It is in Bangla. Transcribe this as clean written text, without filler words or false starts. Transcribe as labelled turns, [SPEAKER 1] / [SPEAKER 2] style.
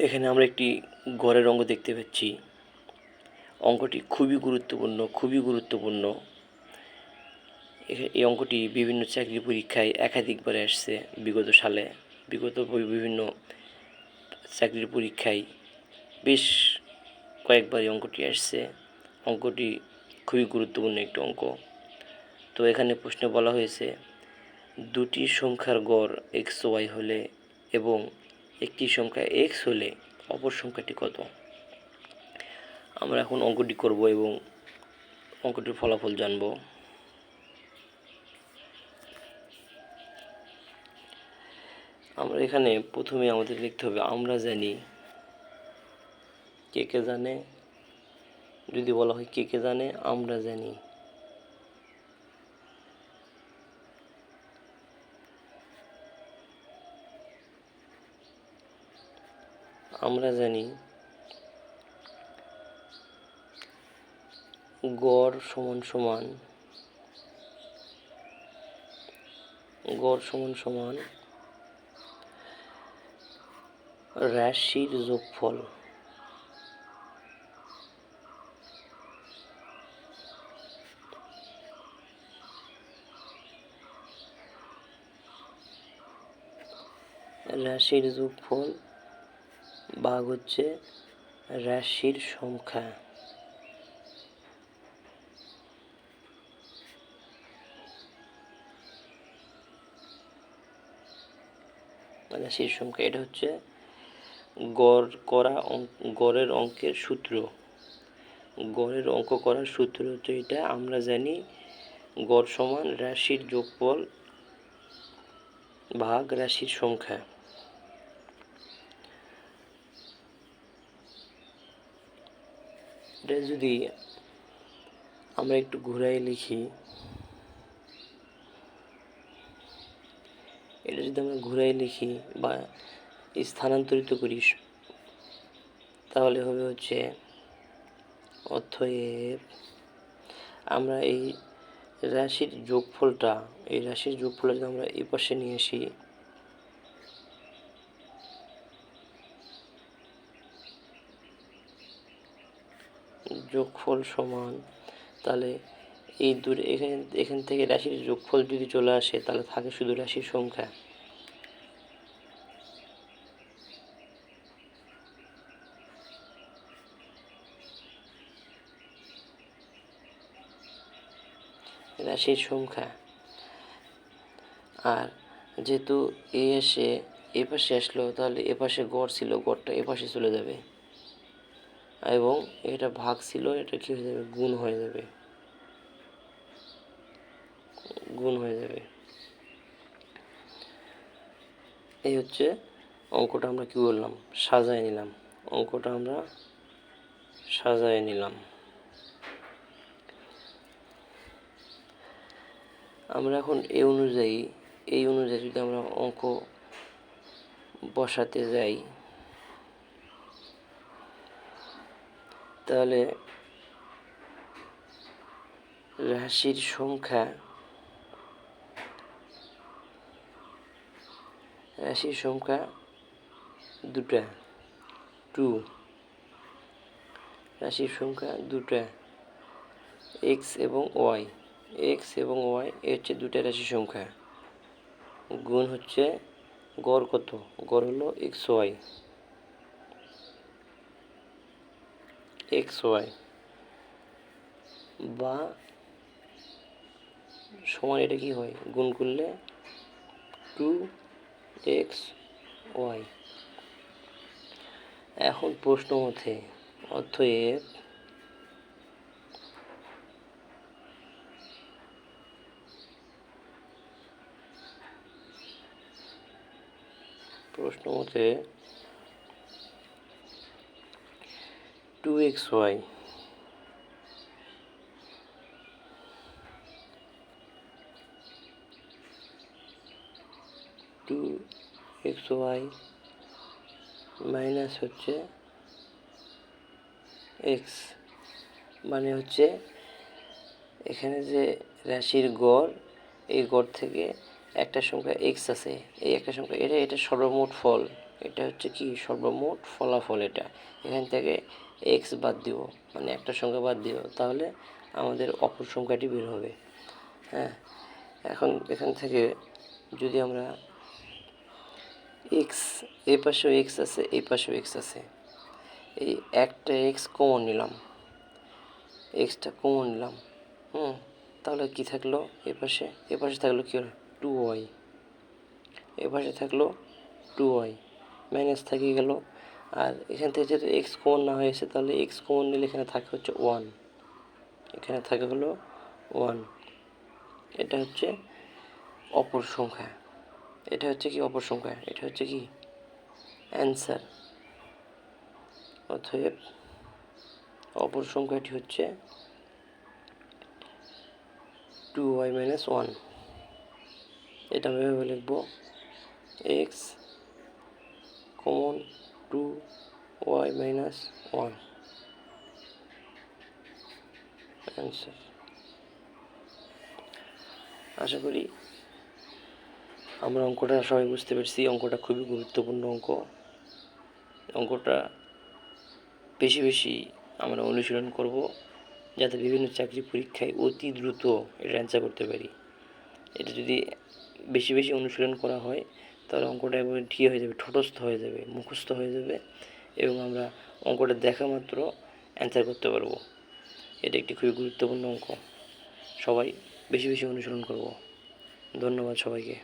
[SPEAKER 1] এখানে আমরা একটি গড়ের অঙ্ক দেখতে পাচ্ছি। অঙ্কটি খুবই গুরুত্বপূর্ণ। এই অঙ্কটি বিভিন্ন চাকরি পরীক্ষায় একাধিকবার আসছে বিগত সালে। বিভিন্ন চাকরির পরীক্ষায় বেশ কয়েকবার এই অঙ্কটি আসছে। অঙ্কটি খুবই গুরুত্বপূর্ণ একটি অঙ্ক। তো এখানে প্রশ্নে বলা হয়েছে দুটি সংখ্যার গড় XY হলে এবং একটি সংখ্যা X হলে অপর সংখ্যাটি কত। আমরা এখন অঙ্কটি করব এবং অঙ্কটির ফলাফল জানব। আমরা এখানে প্রথমে আমাদের লিখতে হবে আমরা জানি। কে জানে? যদি বলা হয় কে জানে, আমরা জানি। আমরা জানি গড় সমান রাশির যোগফল। রাশির যোগফল ভাগ হচ্ছে রাশির সংখ্যা। রাশির সংখ্যা এটা হচ্ছে গড়ের অঙ্কের সূত্র। গড়ের অঙ্ক করার সূত্র হচ্ছে এটা। আমরা জানি গড় সমান রাশির যোগফল ভাগ রাশির সংখ্যা। এটা যদি আমরা একটু ঘুরাই লিখি, বা স্থানান্তরিত করি, তাহলে হবে হচ্ছে অতএব আমরা এই রাশির যোগফলটা যদি আমরা এই পাশে নিয়ে আসি, যোগফল সমান, তাহলে এই দূরে এখান থেকে রাশির যোগফল যদি চলে আসে তাহলে থাকে শুধু রাশির সংখ্যা। আর যেহেতু এসে এপাশে আসলো, তাহলে এপাশে গড় ছিল, গড়টা এপাশে চলে যাবে এবং এটা ভাগ ছিল, এটা কি হয়ে যাবে? গুণ হয়ে যাবে। এই হচ্ছে অঙ্কটা আমরা কি বললাম, সাজায় নিলাম। আমরা এখন এই অনুযায়ী যদি আমরা অঙ্ক বসাতে যাই, তাহলে রাশির সংখ্যা দুটা, রাশির সংখ্যা দুটা, এক্স এবং ওয়াই হচ্ছে দুটা রাশির সংখ্যা। গুণ হচ্ছে গড় কত? গড় হলো XY বা সমান, এটা কি হয়? গুণ করলে 2XY। এখন প্রশ্ন মতে অতএব প্রশ্ন মতে 2XY মাইনাস হচ্ছে এক্স, মানে হচ্ছে এখানে যে রাশির গড়, এই গড় থেকে একটা সংখ্যা এক্স আছে, এই একটা সংখ্যা এটা সর্বমোট ফল। এটা হচ্ছে কি সর্বমোট ফলাফল। এটা এখান থেকে এক্স বাদ দিব, মানে একটা সংখ্যা বাদ দিব, তাহলে আমাদের অপর সংখ্যাটি বের হবে। হ্যাঁ, এখন এখান থেকে যদি আমরা এক্স, এই পাশেও এক্স আছে, এই পাশেও এক্স আছে, এই একটা এক্স কমন নিলাম, এক্সটা কমন নিলাম, তাহলে কি থাকলো এ পাশে থাকলো কি হলো 2y, এ পাশে থাকলো 2y, মাইনাস থেকে গেল। আর এখান থেকে যেহেতু এক্স কমন না হয়েছে, তাহলে এক্স কমন নিলে এখানে থাকে হচ্ছে 1, এখানে থাকে হলো 1। এটা হচ্ছে অপর সংখ্যা, এটা হচ্ছে কি অপর সংখ্যা, এটা হচ্ছে কি অ্যান্সার। অতএব অপর সংখ্যাটি হচ্ছে 2y মাইনাস 1। এটা আমি এভাবে লিখব, x common 2y minus 1 answer. আশা করি আমরা অঙ্কটা সবাই বুঝতে পেরেছি। অঙ্কটা খুবই গুরুত্বপূর্ণ অঙ্ক। অঙ্কটা বেশি বেশি আমরা অনুশীলন করব, যাতে বিভিন্ন চাকরি পরীক্ষায় অতি দ্রুত এটা অ্যান্সার করতে পারি। এটা যদি বেশি বেশি অনুশীলন করা হয়, তাহলে অঙ্কটা একবারে ঠিক হয়ে যাবে, ঠোঁটস্থ হয়ে যাবে, মুখস্থ হয়ে যাবে, এবং আমরা অঙ্কটা দেখা মাত্র অ্যান্সার করতে পারবো। এটা একটি খুবই গুরুত্বপূর্ণ অঙ্ক। সবাই বেশি বেশি অনুশীলন করব। ধন্যবাদ সবাইকে।